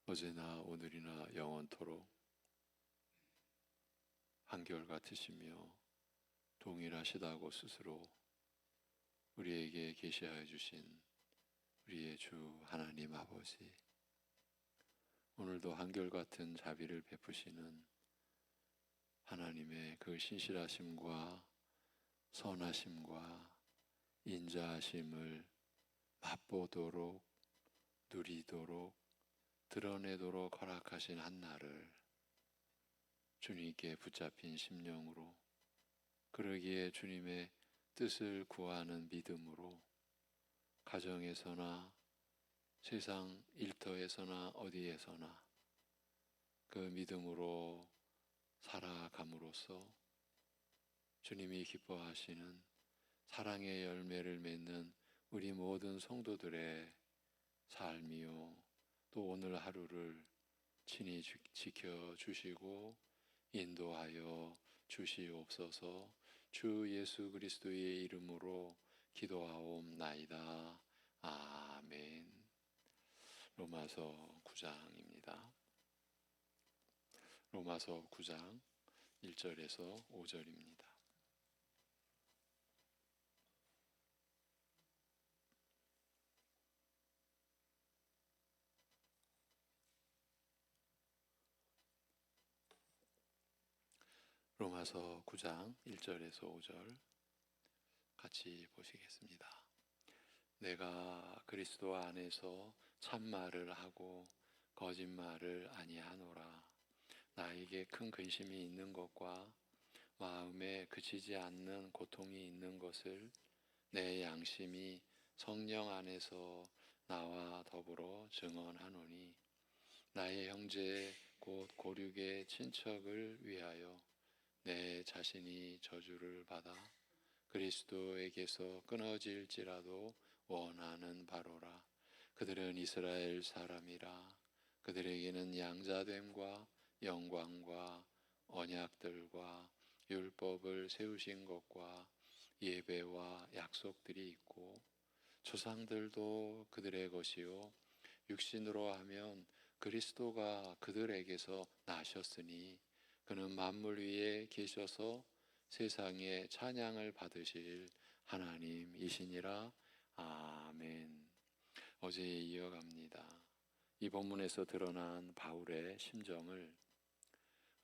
어제나 오늘이나 영원토록 한결같으시며 동일하시다고 스스로 우리에게 계시하여 주신 우리의 주 하나님 아버지, 오늘도 한결같은 자비를 베푸시는 하나님의 그 신실하심과 선하심과 인자하심을 맛보도록, 누리도록, 드러내도록 허락하신 한날을 주님께 붙잡힌 심령으로, 그러기에 주님의 뜻을 구하는 믿음으로 가정에서나 세상 일터에서나 어디에서나 그 믿음으로 살아감으로써 주님이 기뻐하시는 사랑의 열매를 맺는 우리 모든 성도들의 삶이요, 또 오늘 하루를 친히 지켜주시고 인도하여 주시옵소서. 주 예수 그리스도의 이름으로 기도하옵나이다. 아멘. 로마서 9장입니다. 로마서 9장 1절에서 5절입니다. 로마서 9장 1절에서 5절 같이 보시겠습니다. 내가 그리스도 안에서 참말을 하고 거짓말을 아니하노라. 나에게 큰 근심이 있는 것과 마음에 그치지 않는 고통이 있는 것을 내 양심이 성령 안에서 나와 더불어 증언하노니, 나의 형제 곧 고륙의 친척을 위하여 내 자신이 저주를 받아 그리스도에게서 끊어질지라도 원하는 바로라. 그들은 이스라엘 사람이라. 그들에게는 양자됨과 영광과 언약들과 율법을 세우신 것과 예배와 약속들이 있고, 조상들도 그들의 것이요 육신으로 하면 그리스도가 그들에게서 나셨으니 그는 만물 위에 계셔서 세상에 찬양을 받으실 하나님이시니라. 아멘. 어제에 이어갑니다. 이 본문에서 드러난 바울의 심정을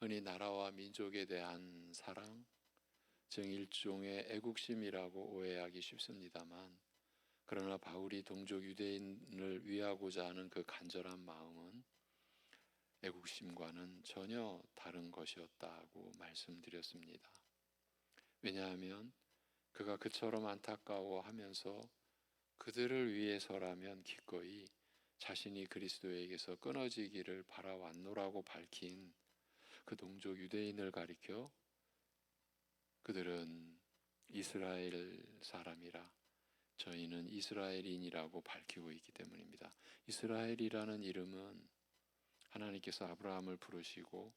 흔히 나라와 민족에 대한 사랑, 즉 일종의 애국심이라고 오해하기 쉽습니다만, 그러나 바울이 동족 유대인을 위하고자 하는 그 간절한 마음은 애국심과는 전혀 다른 것이었다고 말씀드렸습니다. 왜냐하면 그가 그처럼 안타까워하면서 그들을 위해서라면 기꺼이 자신이 그리스도에게서 끊어지기를 바라왔노라고 밝힌 그 동족 유대인을 가리켜 그들은 이스라엘 사람이라, 저희는 이스라엘인이라고 밝히고 있기 때문입니다. 이스라엘이라는 이름은 하나님께서 아브라함을 부르시고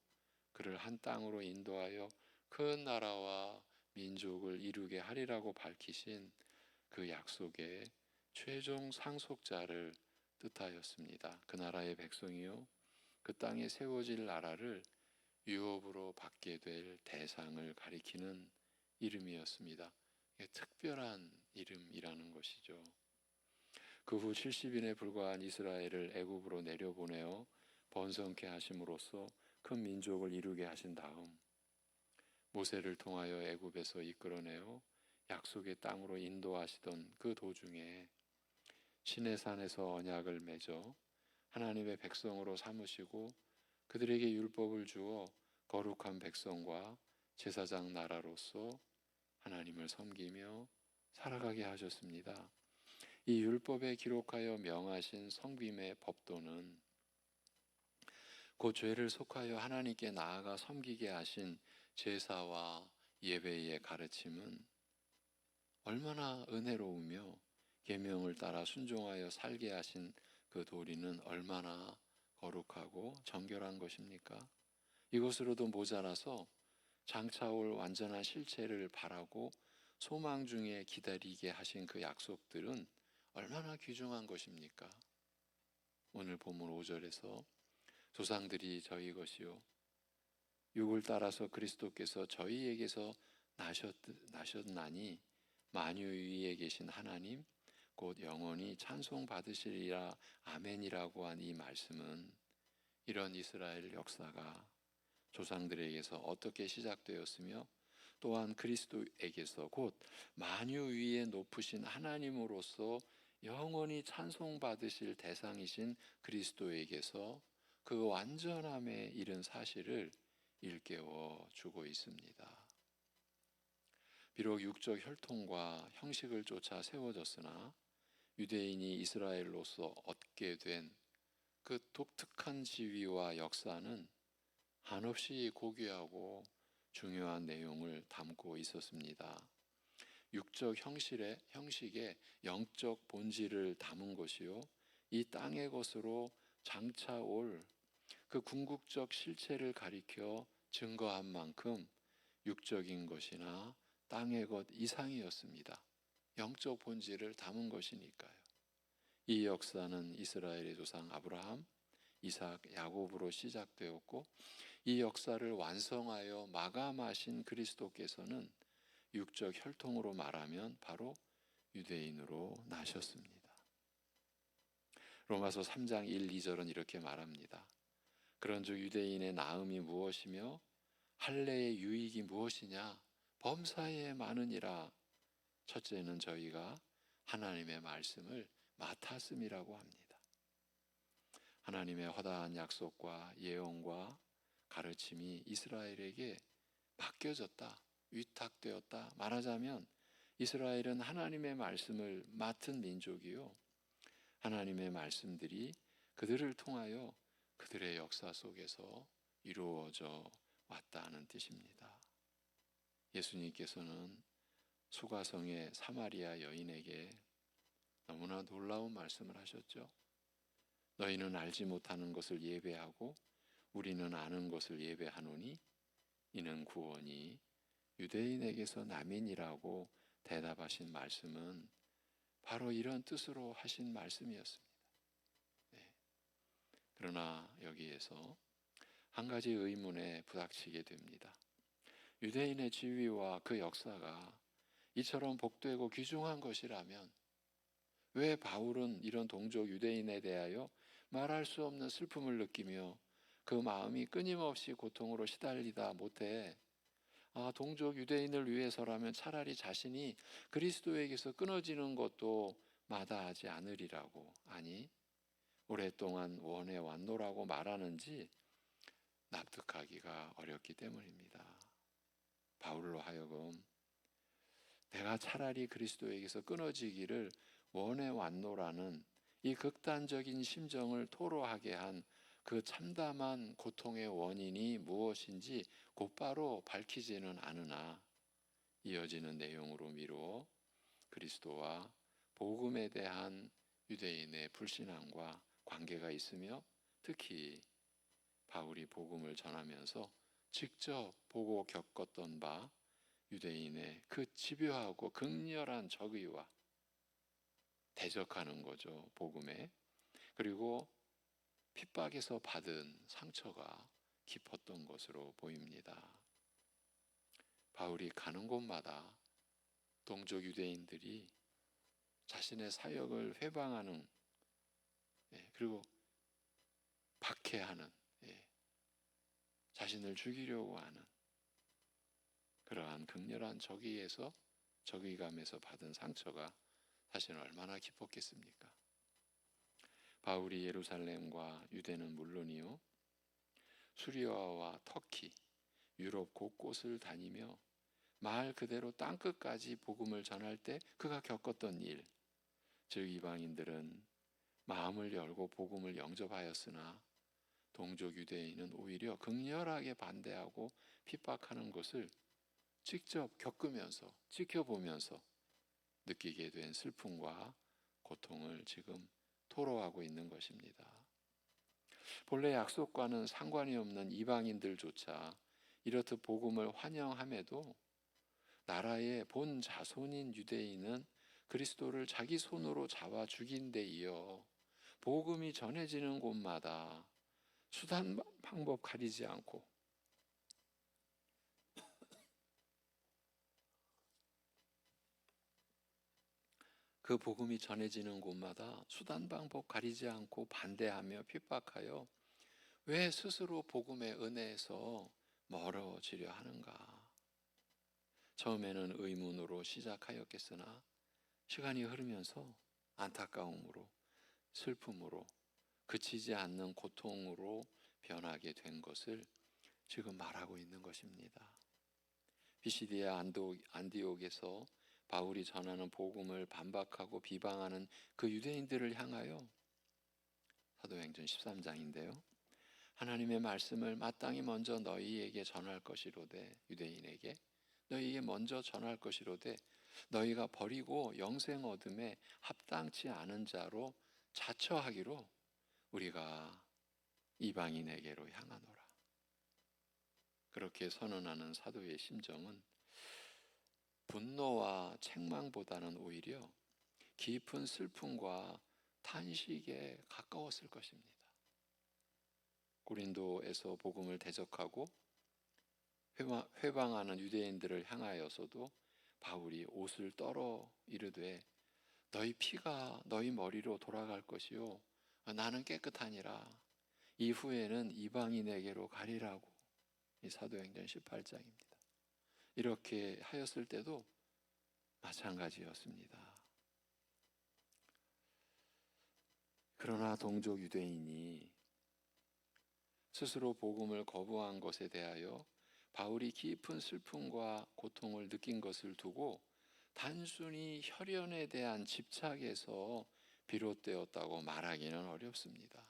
그를 한 땅으로 인도하여 큰 나라와 민족을 이루게 하리라고 밝히신 그 약속의 최종 상속자를 뜻하였습니다. 그 나라의 백성이요, 그 땅에 세워질 나라를 유업으로 받게 될 대상을 가리키는 이름이었습니다. 특별한 이름이라는 것이죠. 그 후 70인에 불과한 이스라엘을 애굽으로 내려보내어 번성케 하심으로써 큰 민족을 이루게 하신 다음 모세를 통하여 애굽에서 이끌어내어 약속의 땅으로 인도하시던 그 도중에 시내산에서 언약을 맺어 하나님의 백성으로 삼으시고 그들에게 율법을 주어 거룩한 백성과 제사장 나라로서 하나님을 섬기며 살아가게 하셨습니다. 이 율법에 기록하여 명하신 성김의 법도는 그 죄를 속하여 하나님께 나아가 섬기게 하신 제사와 예배의 가르침은 얼마나 은혜로우며 계명을 따라 순종하여 살게 하신 그 도리는 얼마나 거룩하고 정결한 것입니까? 이것으로도 모자라서 장차 올 완전한 실체를 바라고 소망 중에 기다리게 하신 그 약속들은 얼마나 귀중한 것입니까? 오늘 본문 5절에서 조상들이 저희 것이요 육을 따라서 그리스도께서 저희에게서 나셨나니 만유 위에 계신 하나님 곧 영원히 찬송 받으시리라 아멘이라고 한 이 말씀은 이런 이스라엘 역사가 조상들에게서 어떻게 시작되었으며 또한 그리스도에게서 곧 만유 위에 높으신 하나님으로서 영원히 찬송받으실 대상이신 그리스도에게서 그 완전함에 이른 사실을 일깨워 주고 있습니다. 비록 육적 혈통과 형식을 쫓아 세워졌으나 유대인이 이스라엘로서 얻게 된 그 독특한 지위와 역사는 한없이 고귀하고 중요한 내용을 담고 있었습니다. 육적 형식의 영적 본질을 담은 것이요 이 땅의 것으로 장차 올 그 궁극적 실체를 가리켜 증거한 만큼 육적인 것이나 땅의 것 이상이었습니다. 영적 본질을 담은 것이니까요. 이 역사는 이스라엘의 조상 아브라함, 이삭, 야곱으로 시작되었고 이 역사를 완성하여 마감하신 그리스도께서는 육적 혈통으로 말하면 바로 유대인으로 나셨습니다. 로마서 3장 1, 2절은 이렇게 말합니다. 그런즉 유대인의 나음이 무엇이며 할례의 유익이 무엇이냐? 범사에 많으니라. 첫째는 저희가 하나님의 말씀을 맡았음이라고 합니다. 하나님의 허다한 약속과 예언과 가르침이 이스라엘에게 맡겨졌다, 위탁되었다. 말하자면 이스라엘은 하나님의 말씀을 맡은 민족이요 하나님의 말씀들이 그들을 통하여 그들의 역사 속에서 이루어져 왔다는 뜻입니다. 예수님께서는 수가성의 사마리아 여인에게 너무나 놀라운 말씀을 하셨죠. 너희는 알지 못하는 것을 예배하고 우리는 아는 것을 예배하노니 이는 구원이 유대인에게서 남이니라고 대답하신 말씀은 바로 이런 뜻으로 하신 말씀이었습니다. 네. 그러나 여기에서 한 가지 의문에 부닥치게 됩니다. 유대인의 지위와 그 역사가 이처럼 복되고 귀중한 것이라면 왜 바울은 이런 동족 유대인에 대하여 말할 수 없는 슬픔을 느끼며 그 마음이 끊임없이 고통으로 시달리다 못해 동족 유대인을 위해서라면 차라리 자신이 그리스도에게서 끊어지는 것도 마다하지 않으리라고, 아니 오랫동안 원해 왔노라고 말하는지 납득하기가 어렵기 때문입니다. 바울로 하여금 내가 차라리 그리스도에게서 끊어지기를 원해 왔노라는 이 극단적인 심정을 토로하게 한 그 참담한 고통의 원인이 무엇인지 곧바로 밝히지는 않으나 이어지는 내용으로 미루어 그리스도와 복음에 대한 유대인의 불신앙과 관계가 있으며 특히 바울이 복음을 전하면서 직접 보고 겪었던 바 유대인의 그 집요하고 극렬한 적의와 대적하는 거죠. 복음에. 그리고 핍박에서 받은 상처가 깊었던 것으로 보입니다. 바울이 가는 곳마다 동족 유대인들이 자신의 사역을 회방하는 그리고 박해하는 자신을 죽이려고 하는 그러한 극렬한 적의감에서 받은 상처가 사실은 얼마나 깊었겠습니까? 바울이 예루살렘과 유대는 물론이요 수리아와 터키, 유럽 곳곳을 다니며 말 그대로 땅끝까지 복음을 전할 때 그가 겪었던 일, 즉 이방인들은 마음을 열고 복음을 영접하였으나 동족 유대인은 오히려 극렬하게 반대하고 핍박하는 것을 직접 겪으면서 지켜보면서 느끼게 된 슬픔과 고통을 지금 토로하고 있는 것입니다. 본래 약속과는 상관이 없는 이방인들조차 이렇듯 복음을 환영함에도 나라의 본 자손인 유대인은 그리스도를 자기 손으로 잡아 죽인 데 이어 복음이 전해지는 곳마다 수단 방법 가리지 않고 그 복음이 전해지는 곳마다 수단 방법 가리지 않고 반대하며 핍박하여 왜 스스로 복음의 은혜에서 멀어지려 하는가? 처음에는 의문으로 시작하였겠으나 시간이 흐르면서 안타까움으로, 슬픔으로, 그치지 않는 고통으로 변하게 된 것을 지금 말하고 있는 것입니다. 비시디아 안디옥에서 바울이 전하는 복음을 반박하고 비방하는 그 유대인들을 향하여 사도행전 13장인데요. 하나님의 말씀을 마땅히 먼저 너희에게 전할 것이로되, 유대인에게 너희에게 먼저 전할 것이로되 너희가 버리고 영생 얻음에 합당치 않은 자로 자처하기로 우리가 이방인에게로 향하노라. 그렇게 선언하는 사도의 심정은 분노와 책망보다는 오히려 깊은 슬픔과 탄식에 가까웠을 것입니다. 고린도에서 복음을 대적하고 회방하는 유대인들을 향하여서도 바울이 옷을 떨어 이르되 너희 피가 너희 머리로 돌아갈 것이요 나는 깨끗하니라. 이후에는 이방인에게로 가리라고. 이 사도행전 18장입니다. 이렇게 하였을 때도 마찬가지였습니다. 그러나 동족 유대인이 스스로 복음을 거부한 것에 대하여 바울이 깊은 슬픔과 고통을 느낀 것을 두고 단순히 혈연에 대한 집착에서 비롯되었다고 말하기는 어렵습니다.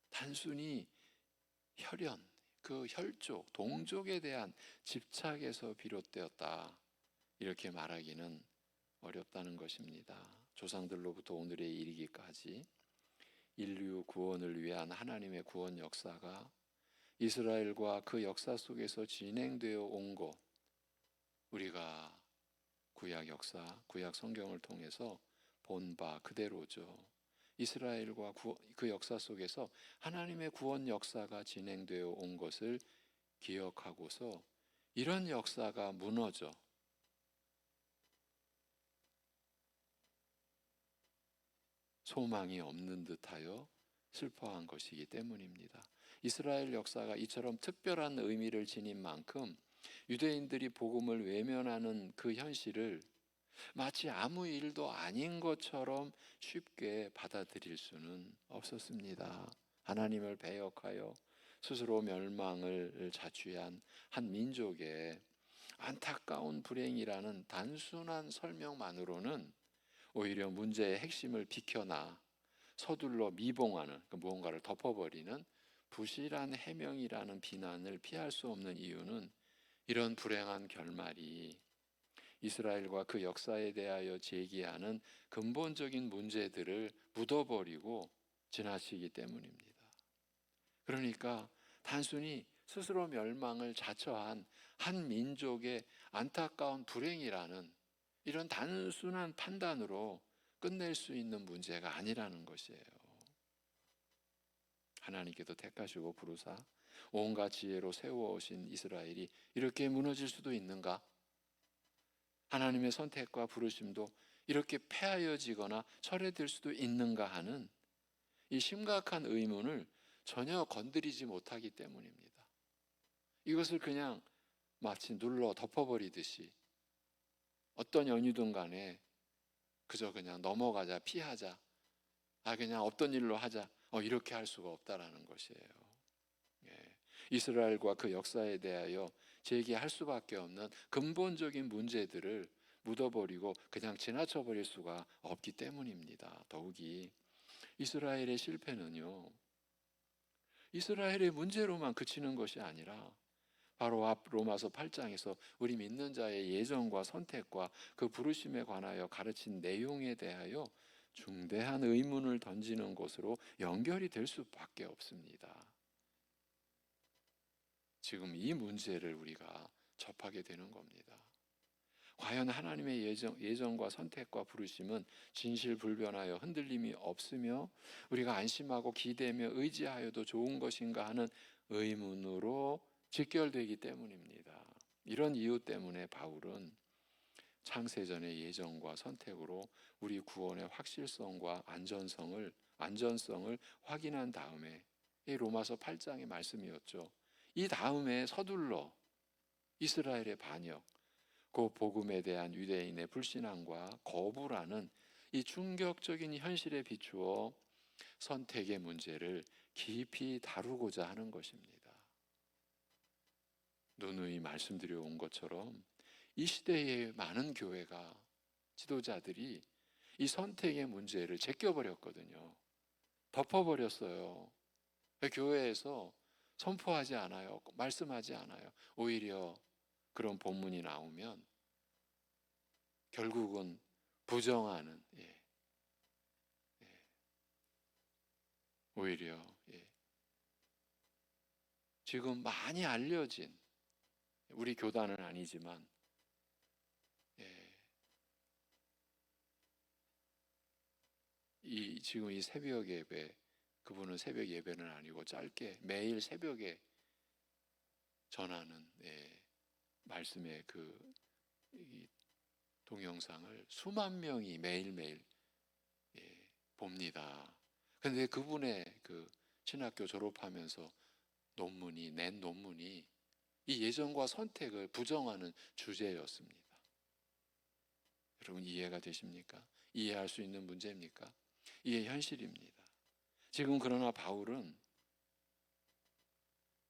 단순히 혈연, 그 혈족, 동족에 대한 집착에서 비롯되었다, 이렇게 말하기는 어렵다는 것입니다. 조상들로부터 오늘에 이르기까지 인류 구원을 위한 하나님의 구원 역사가 이스라엘과 그 역사 속에서 진행되어 온 것, 우리가 구약 역사, 구약 성경을 통해서 본 바 그대로죠. 이스라엘과 그 역사 속에서 하나님의 구원 역사가 진행되어 온 것을 기억하고서 이런 역사가 무너져 소망이 없는 듯하여 슬퍼한 것이기 때문입니다. 이스라엘 역사가 이처럼 특별한 의미를 지닌 만큼 유대인들이 복음을 외면하는 그 현실을 마치 아무 일도 아닌 것처럼 쉽게 받아들일 수는 없었습니다. 하나님을 배역하여 스스로 멸망을 자취한 한 민족의 안타까운 불행이라는 단순한 설명만으로는 오히려 문제의 핵심을 비켜나 서둘러 미봉하는, 무언가를 덮어버리는 부실한 해명이라는 비난을 피할 수 없는 이유는 이런 불행한 결말이 이스라엘과 그 역사에 대하여 제기하는 근본적인 문제들을 묻어버리고 지나치기 때문입니다. 그러니까 단순히 스스로 멸망을 자처한 한 민족의 안타까운 불행이라는 이런 단순한 판단으로 끝낼 수 있는 문제가 아니라는 것이에요. 하나님께도 택하시고 부르사 온갖 지혜로 세워오신 이스라엘이 이렇게 무너질 수도 있는가? 하나님의 선택과 부르심도 이렇게 폐하여지거나 철회될 수도 있는가 하는 이 심각한 의문을 전혀 건드리지 못하기 때문입니다. 이것을 그냥 마치 눌러 덮어버리듯이 어떤 연유든 간에 그저 그냥 넘어가자, 피하자, 그냥 없던 일로 하자, 이렇게 할 수가 없다라는 것이에요. 이스라엘과 그 역사에 대하여 제기할 수밖에 없는 근본적인 문제들을 묻어버리고 그냥 지나쳐버릴 수가 없기 때문입니다. 더욱이 이스라엘의 실패는요, 이스라엘의 문제로만 그치는 것이 아니라 바로 앞 로마서 8장에서 우리 믿는 자의 예정과 선택과 그 부르심에 관하여 가르친 내용에 대하여 중대한 의문을 던지는 것으로 연결이 될 수밖에 없습니다. 지금 이 문제를 우리가 접하게 되는 겁니다. 과연 하나님의 예정과 선택과 부르심은 진실불변하여 흔들림이 없으며 우리가 안심하고 기대며 의지하여도 좋은 것인가 하는 의문으로 직결되기 때문입니다. 이런 이유 때문에 바울은 창세전의 예정과 선택으로 우리 구원의 확실성과 안전성을 확인한 다음에, 이 로마서 8장의 말씀이었죠. 이 다음에 서둘러 이스라엘의 반역, 그 복음에 대한 유대인의 불신앙과 거부라는 이 충격적인 현실에 비추어 선택의 문제를 깊이 다루고자 하는 것입니다. 누누이 말씀드려 온 것처럼 이 시대의 많은 교회가, 지도자들이 이 선택의 문제를 제껴버렸거든요. 덮어버렸어요. 교회에서 선포하지 않아요. 말씀하지 않아요. 오히려 그런 본문이 나오면 결국은 부정하는, 오히려 지금 많이 알려진, 우리 교단은 아니지만 지금 이 새벽 예배, 그분은 새벽 예배는 아니고 짧게 매일 새벽에 전하는 말씀의 이 동영상을 수만 명이 매일매일 봅니다. 그런데 그분의 신학교 졸업하면서 낸 논문이 이 예정과 선택을 부정하는 주제였습니다. 여러분 이해가 되십니까? 이해할 수 있는 문제입니까? 이게 현실입니다. 지금 그러나 바울은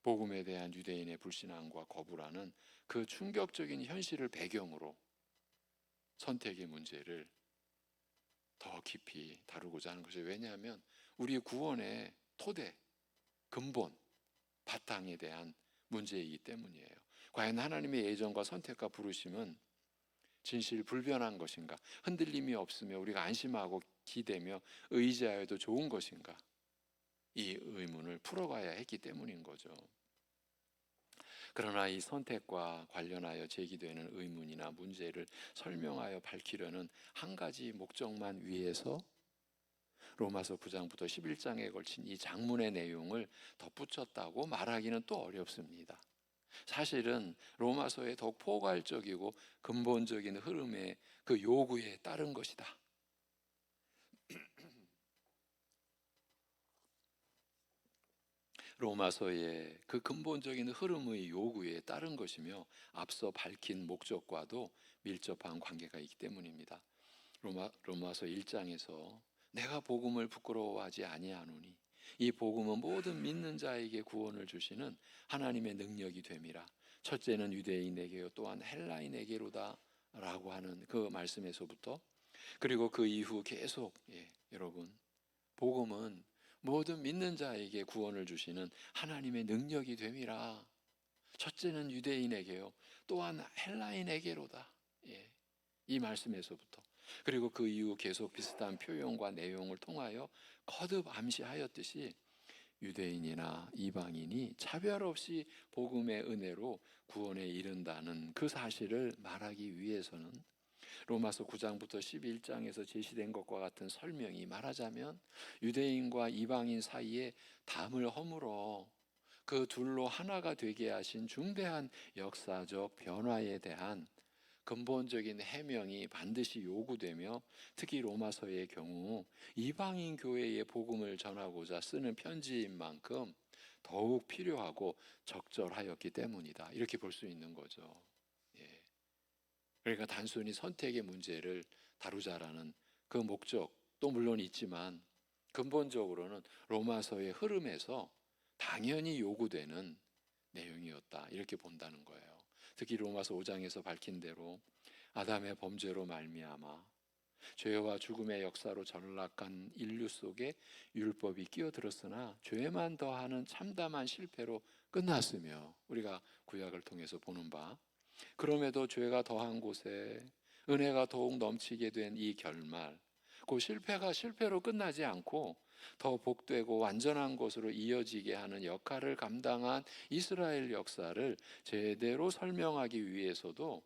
복음에 대한 유대인의 불신앙과 거부라는 그 충격적인 현실을 배경으로 선택의 문제를 더 깊이 다루고자 하는 것이죠. 왜냐하면 우리 구원의 토대, 근본, 바탕에 대한 문제이기 때문이에요. 과연 하나님의 예정과 선택과 부르심은 진실불변한 것인가? 흔들림이 없으며 우리가 안심하고 기대며 의지하여도 좋은 것인가? 이 의문을 풀어가야 했기 때문인 거죠. 그러나 이 선택과 관련하여 제기되는 의문이나 문제를 설명하여 밝히려는 한 가지 목적만 위해서 로마서 9장부터 11장에 걸친 이 장문의 내용을 덧붙였다고 말하기는 또 어렵습니다. 사실은 로마서의 더욱 포괄적이고 근본적인 흐름의 그 요구에 따른 것이다. 로마서의 그 근본적인 흐름의 요구에 따른 것이며 앞서 밝힌 목적과도 밀접한 관계가 있기 때문입니다. 로마서 1장에서 내가 복음을 부끄러워하지 아니하노니 이 복음은 모든 믿는 자에게 구원을 주시는 하나님의 능력이 됨이라. 첫째는 유대인에게요 또한 헬라인에게로다 라고 하는 그 말씀에서부터, 그리고 그 이후 계속 여러분 복음은 모든 믿는 자에게 구원을 주시는 하나님의 능력이 됨이라. 첫째는 유대인에게요 또한 헬라인에게로다. 이 말씀에서부터, 그리고 그 이후 계속 비슷한 표현과 내용을 통하여 거듭 암시하였듯이 유대인이나 이방인이 차별 없이 복음의 은혜로 구원에 이른다는 그 사실을 말하기 위해서는 로마서 9장부터 11장에서 제시된 것과 같은 설명이, 말하자면 유대인과 이방인 사이에 담을 허물어 그 둘로 하나가 되게 하신 중대한 역사적 변화에 대한 근본적인 해명이 반드시 요구되며, 특히 로마서의 경우 이방인 교회에 복음을 전하고자 쓰는 편지인 만큼 더욱 필요하고 적절하였기 때문이다. 이렇게 볼 수 있는 거죠. 그러니까 단순히 선택의 문제를 다루자라는 그 목적도 물론 있지만 근본적으로는 로마서의 흐름에서 당연히 요구되는 내용이었다. 이렇게 본다는 거예요. 특히 로마서 5장에서 밝힌 대로 아담의 범죄로 말미암아 죄와 죽음의 역사로 전락한 인류 속에 율법이 끼어들었으나 죄만 더하는 참담한 실패로 끝났으며, 우리가 구약을 통해서 보는 바, 그럼에도 죄가 더한 곳에 은혜가 더욱 넘치게 된 이 결말, 그 실패가 실패로 끝나지 않고 더 복되고 완전한 것으로 이어지게 하는 역할을 감당한 이스라엘 역사를 제대로 설명하기 위해서도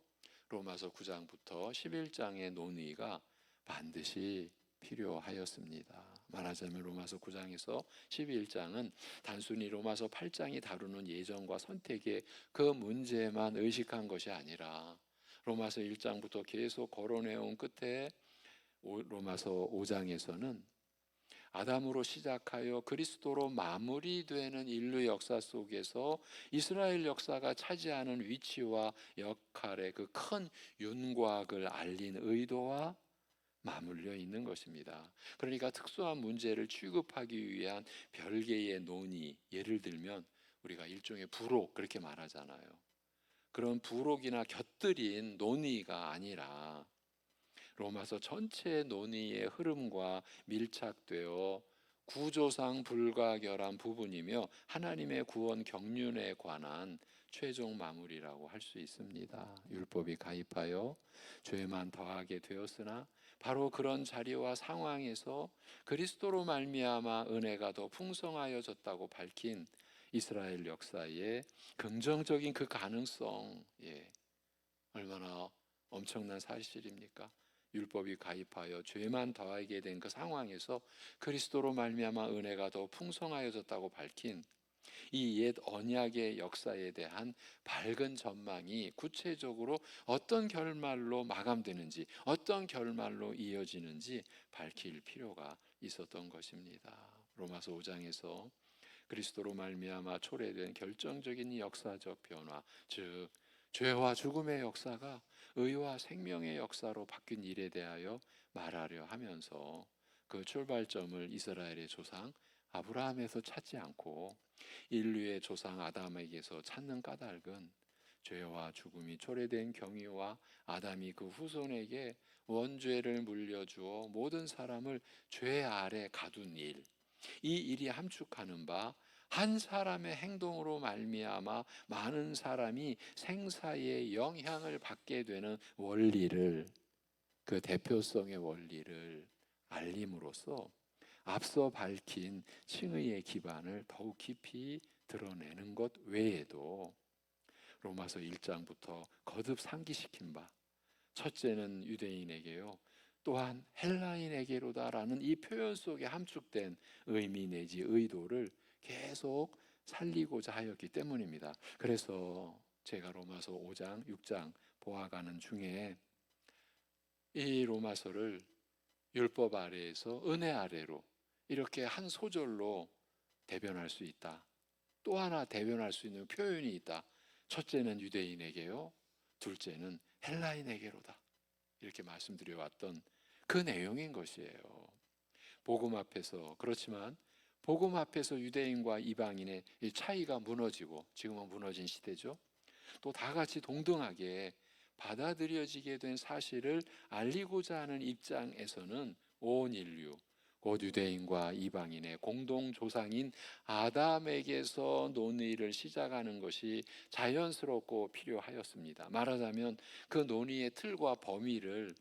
로마서 9장부터 11장의 논의가 반드시 필요하였습니다. 말하자면 로마서 9장에서 11장은 단순히 로마서 8장이 다루는 예정과 선택의 그 문제만 의식한 것이 아니라 로마서 1장부터 계속 거론해온 끝에 로마서 5장에서는 아담으로 시작하여 그리스도로 마무리되는 인류 역사 속에서 이스라엘 역사가 차지하는 위치와 역할의 그 큰 윤곽을 알린 의도와 맞물려 있는 것입니다. 그러니까 특수한 문제를 취급하기 위한 별개의 논의, 예를 들면 우리가 일종의 부록 그렇게 말하잖아요. 그런 부록이나 곁들인 논의가 아니라 로마서 전체 논의의 흐름과 밀착되어 구조상 불가결한 부분이며 하나님의 구원 경륜에 관한 최종 마무리라고 할 수 있습니다. 율법이 가입하여 죄만 더하게 되었으나 바로 그런 자리와 상황에서 그리스도로 말미암아 은혜가 더 풍성하여졌다고 밝힌 이스라엘 역사의 긍정적인 그 가능성, 얼마나 엄청난 사실입니까? 율법이 가입하여 죄만 더하게 된 그 상황에서 그리스도로 말미암아 은혜가 더 풍성하여졌다고 밝힌 이 옛 언약의 역사에 대한 밝은 전망이 구체적으로 어떤 결말로 마감되는지, 어떤 결말로 이어지는지 밝힐 필요가 있었던 것입니다. 로마서 5장에서 그리스도로 말미암아 초래된 결정적인 역사적 변화, 즉 죄와 죽음의 역사가 의와 생명의 역사로 바뀐 일에 대하여 말하려 하면서 그 출발점을 이스라엘의 조상 아브라함에서 찾지 않고 인류의 조상 아담에게서 찾는 까닭은 죄와 죽음이 초래된 경위와 아담이 그 후손에게 원죄를 물려주어 모든 사람을 죄 아래 가둔 일, 이 일이 함축하는 바 한 사람의 행동으로 말미암아 많은 사람이 생사의 영향을 받게 되는 원리를, 그 대표성의 원리를 알림으로써 앞서 밝힌 칭의의 기반을 더욱 깊이 드러내는 것 외에도 로마서 1장부터 거듭 상기시킨 바, 첫째는 유대인에게요, 또한 헬라인에게로다라는 이 표현 속에 함축된 의미 내지 의도를 계속 살리고자 하였기 때문입니다. 그래서 제가 로마서 5장, 6장 보아가는 중에 이 로마서를 율법 아래에서 은혜 아래로 이렇게 한 소절로 대변할 수 있다. 또 하나 대변할 수 있는 표현이 있다. 첫째는 유대인에게요, 둘째는 헬라인에게로다. 이렇게 말씀드려왔던 그 내용인 것이에요. 복음 앞에서, 그렇지만 복음 앞에서 유대인과 이방인의 이 차이가 무너지고, 지금은 무너진 시대죠. 또 다 같이 동등하게 받아들여지게 된 사실을 알리고자 하는 입장에서는 온 인류, 곧 유대인과 이방인의 공동 조상인 아담에게서 논의를 시작하는 것이 자연스럽고 필요하였습니다. 말하자면 그 논의의 틀과 범위를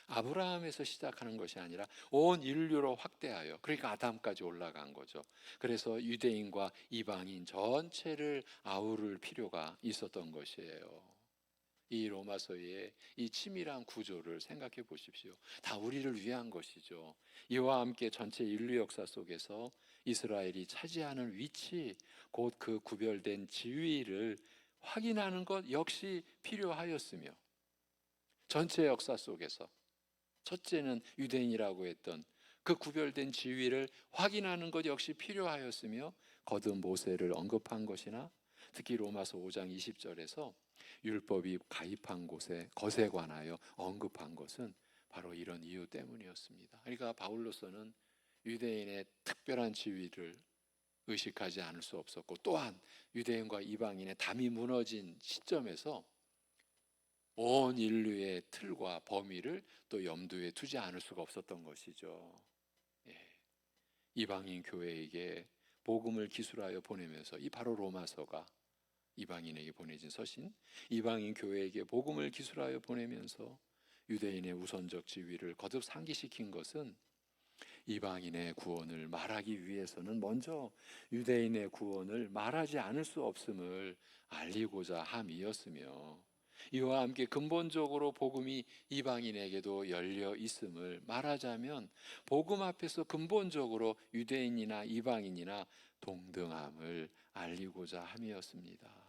아브라함에서 시작하는 것이 아니라 온 인류로 확대하여, 그러니까 아담까지 올라간 거죠. 그래서 유대인과 이방인 전체를 아우를 필요가 있었던 것이에요. 이 로마서의 이 치밀한 구조를 생각해 보십시오. 다 우리를 위한 것이죠. 이와 함께 전체 인류 역사 속에서 이스라엘이 차지하는 위치, 곧 그 구별된 지위를 확인하는 것 역시 필요하였으며, 전체 역사 속에서 첫째는 유대인이라고 했던 그 구별된 지위를 확인하는 것 역시 필요하였으며, 거듭 모세를 언급한 것이나 특히 로마서 5장 20절에서 율법이 가입한 것에 관하여 언급한 것은 바로 이런 이유 때문이었습니다. 그러니까 바울로서는 유대인의 특별한 지위를 의식하지 않을 수 없었고, 또한 유대인과 이방인의 담이 무너진 시점에서 온 인류의 틀과 범위를 또 염두에 두지 않을 수가 없었던 것이죠. 이방인 교회에게 복음을 기술하여 보내면서, 이 바로 로마서가 이방인에게 보내진 서신, 이방인 교회에게 복음을 기술하여 보내면서 유대인의 우선적 지위를 거듭 상기시킨 것은 이방인의 구원을 말하기 위해서는 먼저 유대인의 구원을 말하지 않을 수 없음을 알리고자 함이었으며, 이와 함께 근본적으로 복음이 이방인에게도 열려 있음을 말하자면 복음 앞에서 근본적으로 유대인이나 이방인이나 동등함을 알리고자 함이었습니다.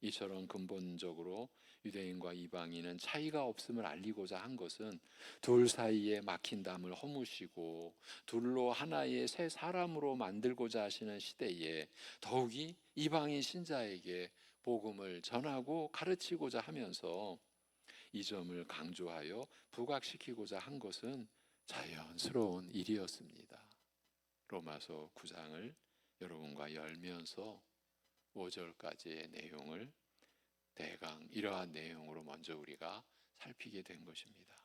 이처럼 근본적으로 유대인과 이방인은 차이가 없음을 알리고자 한 것은 둘 사이에 막힌 담을 허무시고 둘로 하나의 새 사람으로 만들고자 하시는 시대에 더욱이 이방인 신자에게 복음을 전하고 가르치고자 하면서 이 점을 강조하여 부각시키고자 한 것은 자연스러운 일이었습니다. 로마서 9장을 여러분과 열면서 5절까지의 내용을 대강 이러한 내용으로 먼저 우리가 살피게 된 것입니다.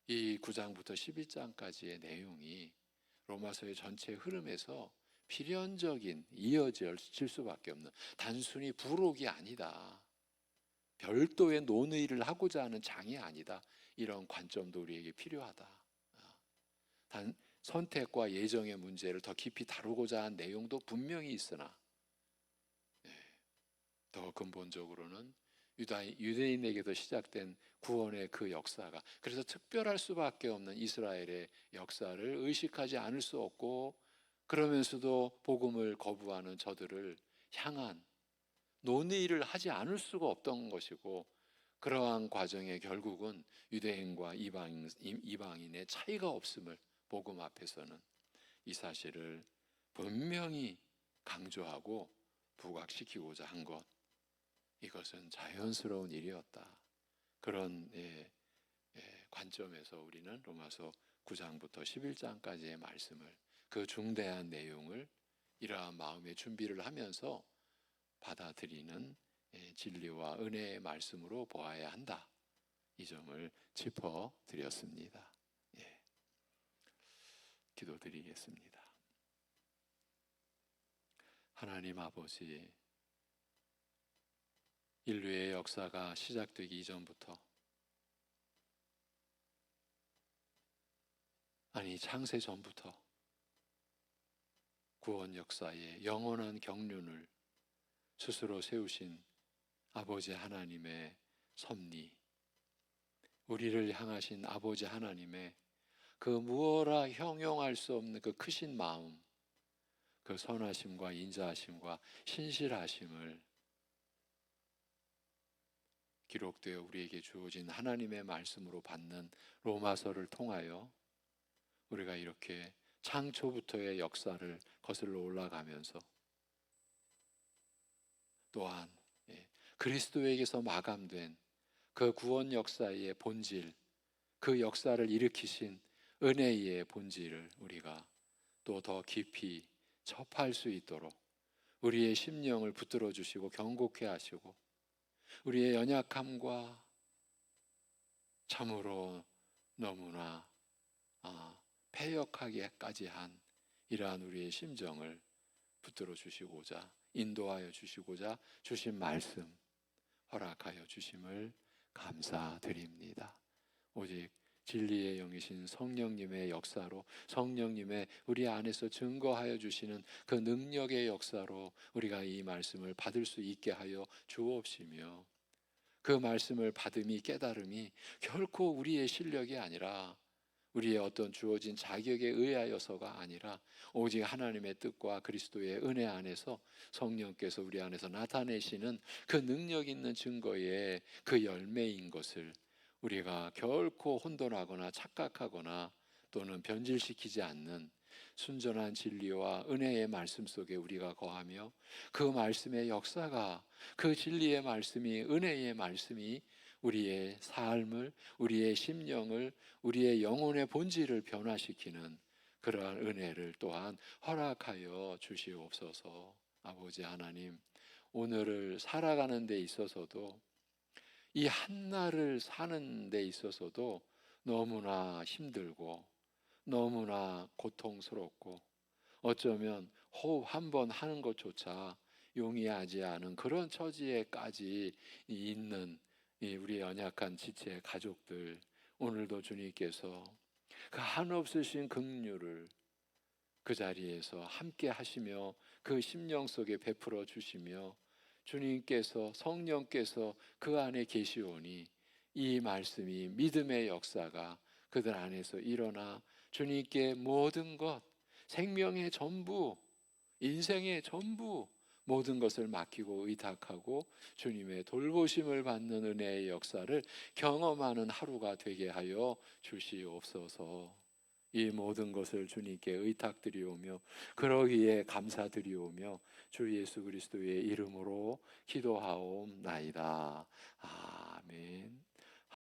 이 9장부터 12장까지의 내용이 로마서의 전체 흐름에서 필연적인 이어질 수밖에 없는, 단순히 부록이 아니다, 별도의 논의를 하고자 하는 장이 아니다, 이런 관점도 우리에게 필요하다. 단 선택과 예정의 문제를 더 깊이 다루고자 한 내용도 분명히 있으나 더 근본적으로는 유대인에게도 시작된 구원의 그 역사가, 그래서 특별할 수밖에 없는 이스라엘의 역사를 의식하지 않을 수 없고, 그러면서도 복음을 거부하는 저들을 향한 논의를 하지 않을 수가 없던 것이고, 그러한 과정의 결국은 유대인과 이방인의 차이가 없음을 복음 앞에서는 이 사실을 분명히 강조하고 부각시키고자 한 것, 이것은 자연스러운 일이었다. 그런 관점에서 우리는 로마서 9장부터 11장까지의 말씀을, 그 중대한 내용을 이러한 마음의 준비를 하면서 받아들이는 진리와 은혜의 말씀으로 보아야 한다. 이 점을 짚어드렸습니다. 기도드리겠습니다. 하나님 아버지, 인류의 역사가 시작되기 이전부터, 아니 창세 전부터 구원 역사의 영원한 경륜을 스스로 세우신 아버지 하나님의 섭리, 우리를 향하신 아버지 하나님의 그 무어라 형용할 수 없는 그 크신 마음, 그 선하심과 인자하심과 신실하심을 기록되어 우리에게 주어진 하나님의 말씀으로 받는 로마서를 통하여 우리가 이렇게 창초부터의 역사를 거슬러 올라가면서 또한 그리스도에게서 마감된 그 구원 역사의 본질, 그 역사를 일으키신 은혜의 본질을 우리가 또 더 깊이 접할 수 있도록 우리의 심령을 붙들어 주시고 경고케 하시고, 우리의 연약함과 참으로 너무나 패역하게까지 한 이러한 우리의 심정을 붙들어 주시고자, 인도하여 주시고자 주신 말씀 허락하여 주심을 감사드립니다. 오직 진리의 영이신 성령님의 역사로, 성령님의 우리 안에서 증거하여 주시는 그 능력의 역사로 우리가 이 말씀을 받을 수 있게 하여 주옵시며, 그 말씀을 받음이, 깨달음이 결코 우리의 실력이 아니라 우리의 어떤 주어진 자격에 의하여서가 아니라 오직 하나님의 뜻과 그리스도의 은혜 안에서 성령께서 우리 안에서 나타내시는 그 능력 있는 증거의 그 열매인 것을 우리가 결코 혼돈하거나 착각하거나 또는 변질시키지 않는 순전한 진리와 은혜의 말씀 속에 우리가 거하며, 그 말씀의 역사가, 그 진리의 말씀이, 은혜의 말씀이 우리의 삶을, 우리의 심령을, 우리의 영혼의 본질을 변화시키는 그러한 은혜를 또한 허락하여 주시옵소서. 아버지 하나님, 오늘을 살아가는 데 있어서도, 이 한날을 사는 데 있어서도 너무나 힘들고 너무나 고통스럽고, 어쩌면 호흡 한 번 하는 것조차 용이하지 않은 그런 처지에까지 있는 우리 연약한 지체 가족들, 오늘도 주님께서 그 한없으신 긍휼을 그 자리에서 함께 하시며 그 심령 속에 베풀어 주시며 주님께서 성령께서 그 안에 계시오니 이 말씀이 믿음의 역사가 그들 안에서 일어나 주님께 모든 것, 생명의 전부, 인생의 전부 모든 것을 맡기고 의탁하고 주님의 돌보심을 받는 은혜의 역사를 경험하는 하루가 되게 하여 주시옵소서. 이 모든 것을 주님께 의탁드리오며 그러기에 감사드리오며 주 예수 그리스도의 이름으로 기도하옵나이다. 아멘.